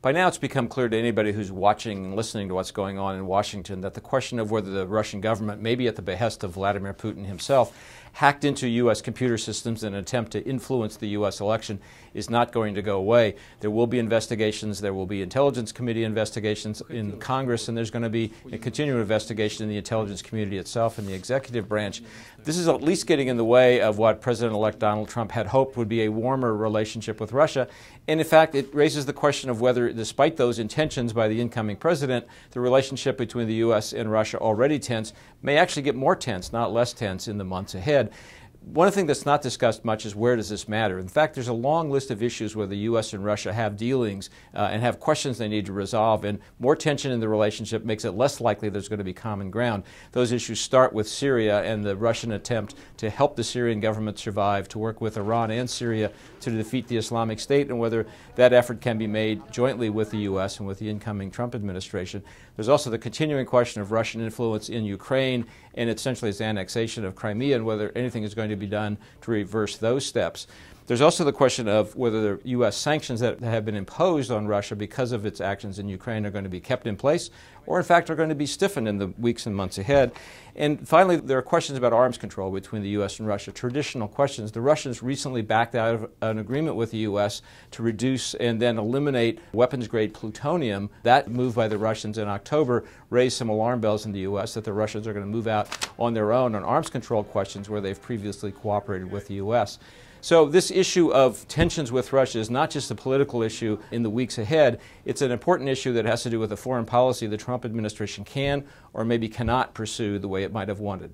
By now it's become clear to anybody who's watching and listening to what's going on in Washington that the question of whether the Russian government, maybe at the behest of Vladimir Putin himself, hacked into U.S. computer systems in an attempt to influence the U.S. election is not going to go away. There will be investigations, there will be Intelligence Committee investigations in Congress, and there's going to be a continuing investigation in the intelligence community itself and the executive branch. This is at least getting in the way of what President-elect Donald Trump had hoped would be a warmer relationship with Russia. And in fact, it raises the question of whether, despite those intentions by the incoming president, the relationship between the U.S. and Russia, already tense, may actually get more tense, not less tense, in the months ahead. One thing that's not discussed much is where does this matter? In fact, there's a long list of issues where the U.S. and Russia have dealings and have questions they need to resolve, and more tension in the relationship makes it less likely there's going to be common ground. Those issues start with Syria and the Russian attempt to help the Syrian government survive, to work with Iran and Syria to defeat the Islamic State, and whether that effort can be made jointly with the U.S. and with the incoming Trump administration. There's also the continuing question of Russian influence in Ukraine and essentially its annexation of Crimea, and whether anything is going to be done to reverse those steps. There's also the question of whether the U.S. sanctions that have been imposed on Russia because of its actions in Ukraine are going to be kept in place, or in fact are going to be stiffened in the weeks and months ahead. And finally, there are questions about arms control between the U.S. and Russia, traditional questions. The Russians recently backed out of an agreement with the U.S. to reduce and then eliminate weapons-grade plutonium. That move by the Russians in October raised some alarm bells in the U.S. that the Russians are going to move out on their own on arms control questions where they've previously cooperated with the U.S. So this issue of tensions with Russia is not just a political issue in the weeks ahead. It's an important issue that has to do with the foreign policy the Trump administration can or maybe cannot pursue the way it might have wanted.